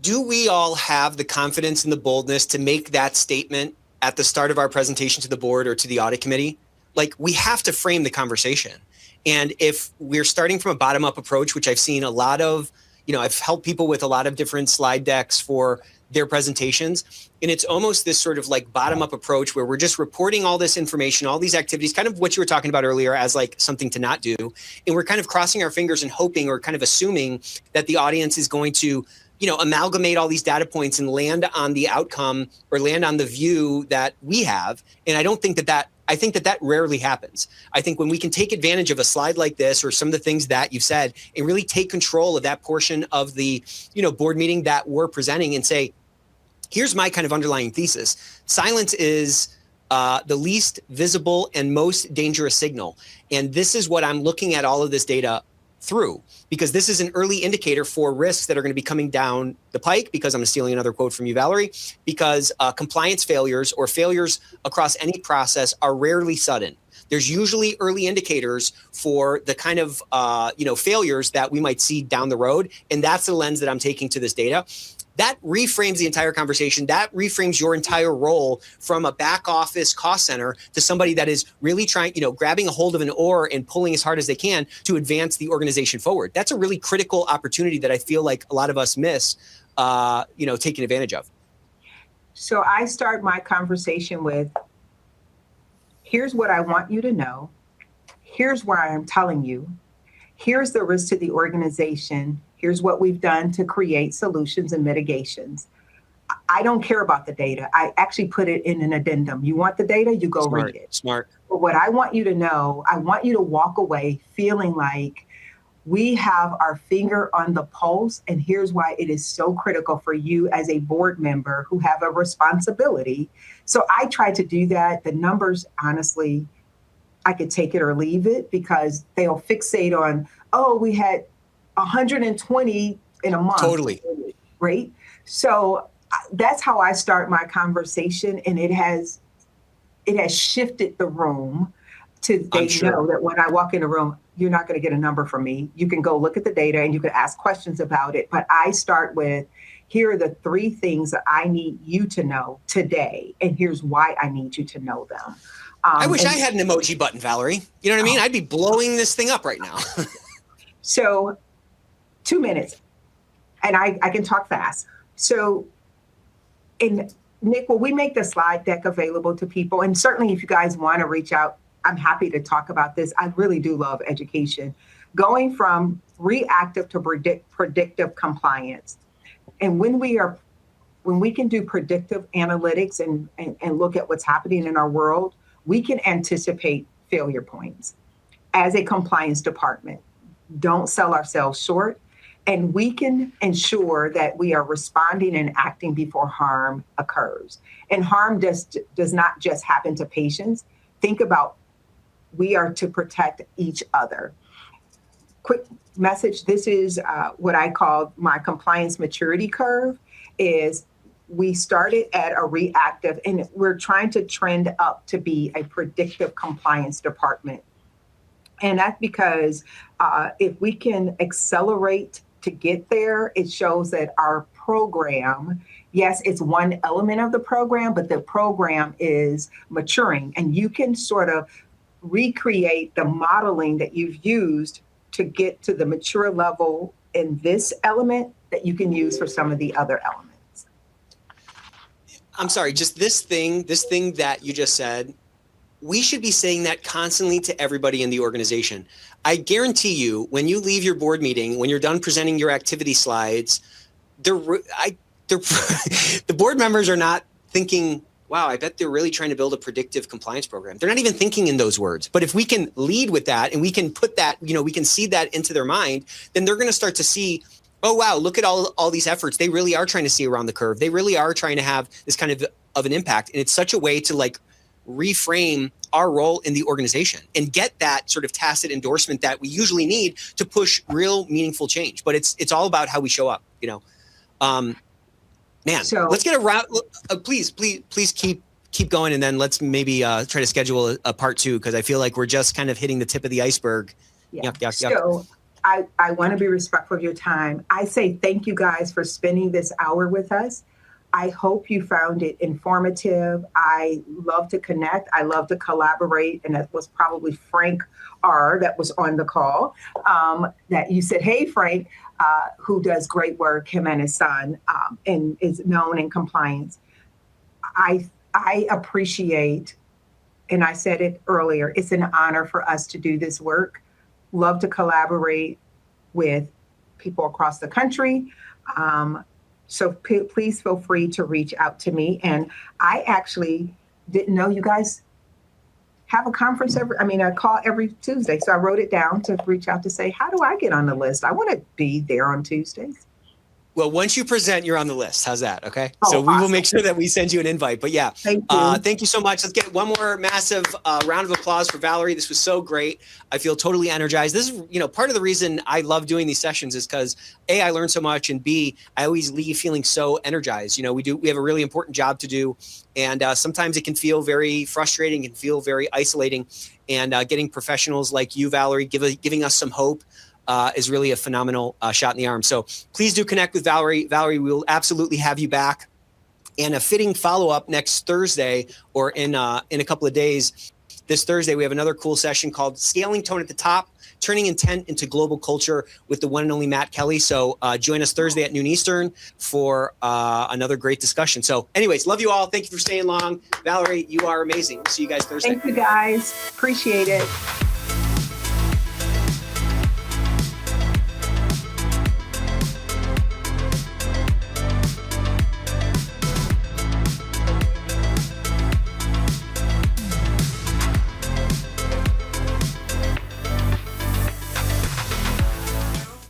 do we all have the confidence and the boldness to make that statement at the start of our presentation to the board or to the audit committee? Like, we have to frame the conversation. And if we're starting from a bottom-up approach, which I've seen a lot of, I've helped people with a lot of different slide decks for their presentations. And it's almost this sort of like bottom-up approach where we're just reporting all this information, all these activities, kind of what you were talking about earlier as like something to not do. And we're kind of crossing our fingers and hoping, or kind of assuming that the audience is going to amalgamate all these data points and land on the outcome or land on the view that we have. And I don't think I think that rarely happens. I think when we can take advantage of a slide like this or some of the things that you've said and really take control of that portion of the, board meeting that we're presenting and say, here's my kind of underlying thesis. Silence is the least visible and most dangerous signal. And this is what I'm looking at all of this data through, because this is an early indicator for risks that are going to be coming down the pike, because I'm stealing another quote from you, Valerie, because compliance failures or failures across any process are rarely sudden. There's usually early indicators for the kind of failures that we might see down the road. And that's the lens that I'm taking to this data. That reframes the entire conversation. That reframes your entire role from a back office cost center to somebody that is really trying, grabbing a hold of an oar and pulling as hard as they can to advance the organization forward. That's a really critical opportunity that I feel like a lot of us miss, taking advantage of. So I start my conversation with, here's what I want you to know. Here's why I'm telling you. Here's the risk to the organization. Here's what we've done to create solutions and mitigations. I don't care about the data. I actually put it in an addendum. You want the data, you go read it. Smart. But what I want you to know, I want you to walk away feeling like we have our finger on the pulse. And here's why it is so critical for you as a board member who have a responsibility. So I try to do that. The numbers, honestly, I could take it or leave it, because they'll fixate on, we had 120 in a month. Totally. Right? So that's how I start my conversation. And it has shifted the room to, they know that when I walk in a room, you're not going to get a number from me. You can go look at the data and you can ask questions about it. But I start with, here are the 3 things that I need you to know today. And here's why I need you to know them. I wish I had an emoji button, Valerie. You know what I mean? I'd be blowing this thing up right now. So 2 minutes, and I can talk fast. So, and Nick, will we make the slide deck available to people? And certainly if you guys want to reach out, I'm happy to talk about this. I really do love education. Going from reactive to predictive compliance. And when we can do predictive analytics and look at what's happening in our world, we can anticipate failure points as a compliance department. Don't sell ourselves short. And we can ensure that we are responding and acting before harm occurs. And harm does not just happen to patients. Think about, we are to protect each other. Quick message, this is what I call my compliance maturity curve, is we started at a reactive and we're trying to trend up to be a predictive compliance department. And that's because if we can accelerate to get there, it shows that our program, yes, it's one element of the program, but the program is maturing. And you can sort of recreate the modeling that you've used to get to the mature level in this element that you can use for some of the other elements. I'm sorry, just this thing that you just said, we should be saying that constantly to everybody in the organization. I guarantee you, when you leave your board meeting, when you're done presenting your activity slides, the board members are not thinking, wow, I bet they're really trying to build a predictive compliance program. They're not even thinking in those words. But if we can lead with that and we can put that, we can seed that into their mind, then they're going to start to see, oh, wow, look at all these efforts. They really are trying to see around the curve. They really are trying to have this kind of an impact. And it's such a way to like reframe our role in the organization and get that sort of tacit endorsement that we usually need to push real meaningful change. But it's all about how we show up, Man, so, let's get a round. Please keep going, and then let's maybe try to schedule a part 2, because I feel like we're just kind of hitting the tip of the iceberg. Yeah. Yuck. So I want to be respectful of your time. I say thank you guys for spending this hour with us. I hope you found it informative. I love to connect. I love to collaborate, and that was probably Frank R. that was on the call. That you said, hey, Frank. Who does great work, him and his son, and is known in compliance. I appreciate, and I said it earlier, it's an honor for us to do this work. Love to collaborate with people across the country. So please feel free to reach out to me. And I actually didn't know you guys have a conference a call every Tuesday. So I wrote it down to reach out to say, how do I get on the list? I want to be there on Tuesdays. Well, once you present, you're on the list. How's that? Okay. So we will make sure that we send you an invite. But yeah, thank you so much. Let's get one more massive round of applause for Valerie. This was so great. I feel totally energized. This is, part of the reason I love doing these sessions is because A, I learn so much, and B, I always leave feeling so energized. We have a really important job to do. And sometimes it can feel very frustrating and feel very isolating. And getting professionals like you, Valerie, giving us some hope is really a phenomenal shot in the arm. So please do connect with Valerie. Valerie, we will absolutely have you back. And a fitting follow-up next Thursday, or in a couple of days. This Thursday, we have another cool session called Scaling Tone at the Top, Turning Intent into Global Culture with the one and only Matt Kelly. So join us Thursday at noon Eastern for another great discussion. So anyways, love you all. Thank you for staying long. Valerie, you are amazing. See you guys Thursday. Thank you, guys. Appreciate it.